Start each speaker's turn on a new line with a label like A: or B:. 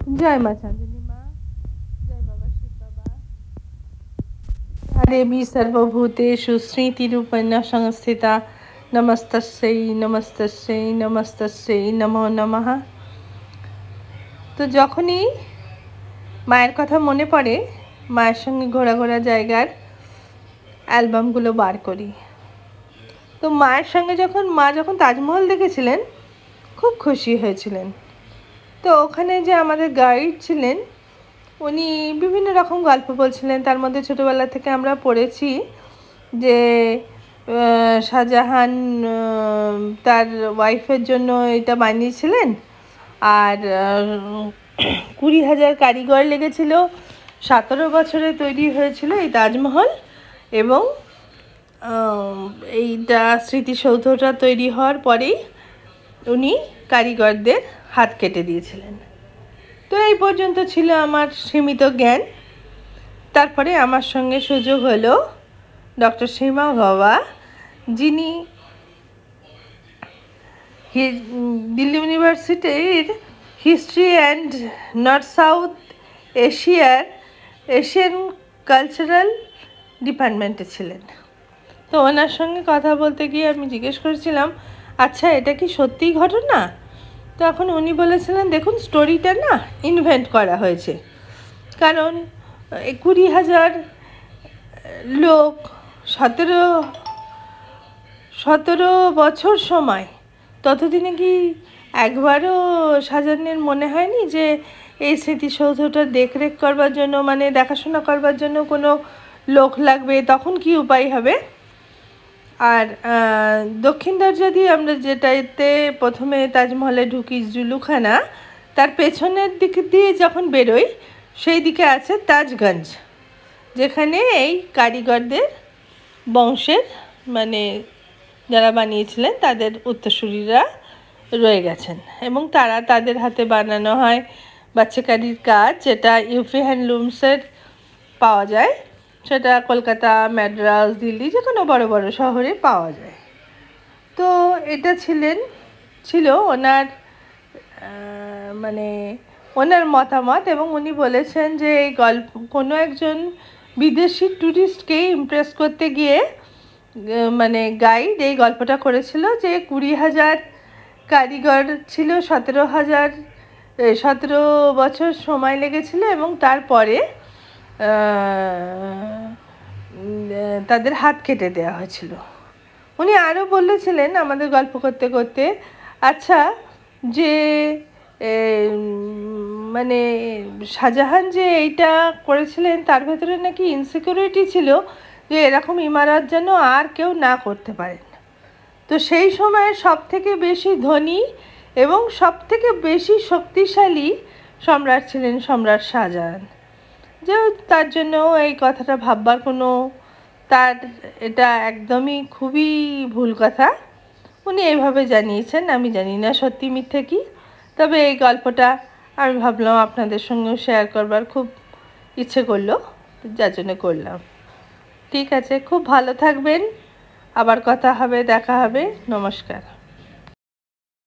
A: जय माँ चांदनी माँ, जय बाबा शिव बाबा। देवी सर्वभूतेषु स्मृतिरूपेण संस्थिता। नमस्तस्यै नमस्तस्यै नमस्तस्यै नमो नमः। तो যখনই মায়ের কথা মনে পড়ে, মায়ের সঙ্গে ঘোরা ঘোরা জায়গার অ্যালবামগুলো বার করি। তো মায়ের সঙ্গে মা যখন তাজমহল দেখেছিলেন, খুব খুশি হয়েছিলেন। তো ওখানে যে আমাদের গাইড ছিলেন, উনি বিভিন্ন রকম গল্প বলছিলেন। তার মধ্যে ছোটোবেলা থেকে আমরা পড়েছি যে শাহজাহান তার ওয়াইফের জন্য এটা বানিয়েছিলেন, আর 20,000 কারিগর লেগেছিল, 17 বছরে তৈরি হয়েছিল এই তাজমহল। এবং এইটা স্মৃতিসৌধটা তৈরি হওয়ার পরেই উনি কারিগরদের হাত কেটে দিয়েছিলেন। তো এই পর্যন্ত ছিল আমার সীমিত জ্ঞান। তারপরে আমার সঙ্গে সুযোগ হলো ডক্টর সীমা বাবা, যিনি দিল্লি ইউনিভার্সিটির history and north south Asian cultural ডিপার্টমেন্টে ছিলেন। তো ওনার সঙ্গে কথা বলতে গিয়ে আমি জিজ্ঞেস করেছিলাম, আচ্ছা এটা কি সত্যিই ঘটনা? তখন উনি বলেছিলেন, দেখুন স্টোরিটা না ইনভেন্ট করা হয়েছে, কারণ 20,000 লোক 17 বছর সময়, ততদিনে কি একবারও শাহজাহানের মনে হয়নি যে এই স্মৃতিসৌধটা দেখরেখ করবার জন্য, মানে দেখাশোনা করবার জন্য কোনো লোক লাগবে? তখন কি উপায় হবে? আর দক্ষিণ দরজা দিয়ে আমরা যেটাতে প্রথমে তাজমহলে ঢুকি, জুলুখানা, তার পেছনের দিক দিয়ে যখন বেরোই, সেই দিকে আছে তাজগঞ্জ, যেখানে এই কারিগরদের বংশের, মানে যারা বানিয়েছিলেন তাদের উত্তরসূরিরা রয়ে গেছেন, এবং তাদের হাতে বানানো হয় বাচ্চাকারির কাজ, যেটা ইউপি হ্যান্ডলুমসের পাওয়া যায়। সেটা কলকাতা, মাদ্রাজ, দিল্লি, যে কোনো বড় বড় শহরে পাওয়া যায়। তো এটা ছিল ওনার মানে ওনার মতামত, এবং উনি বলেছেন যে এই গল্প কোনো একজন বিদেশি ট্যুরিস্টকে ইমপ্রেস করতে গিয়ে মানে গাইড এই গল্পটা করেছিল যে 20,000 কারিগর ছিল, 17 বছর সময় লেগেছিল, এবং তারপরে তাদের হাত কেটে দেওয়া হয়েছিল। উনি আরও বলেছিলেন আমাদের গল্প করতে করতে, আচ্ছা যে মানে শাহজাহান যে এইটা করেছিলেন, তার ভেতরে নাকি ইনসিকিউরিটি ছিল যে এরকম ইমারত যেন আর কেউ না করতে পারেন। তো সেই সময়ে সবথেকে বেশি ধনী এবং সবথেকে বেশি শক্তিশালী সম্রাট ছিলেন সম্রাট শাহজাহান। যে তার জন্য এই কথাটা ভাববার কোনো, তার এটা একদমই খুবই ভুল কথা উনি এইভাবে জানিয়েছেন। আমি জানি না সত্যি মিথ্যে কি, তবে এই গল্পটা আমি ভাবলাম আপনাদের সঙ্গেও শেয়ার করবার খুব ইচ্ছে করলো, যার জন্য করলাম। ঠিক আছে, খুব ভালো থাকবেন, আবার কথা হবে, দেখা হবে, নমস্কার।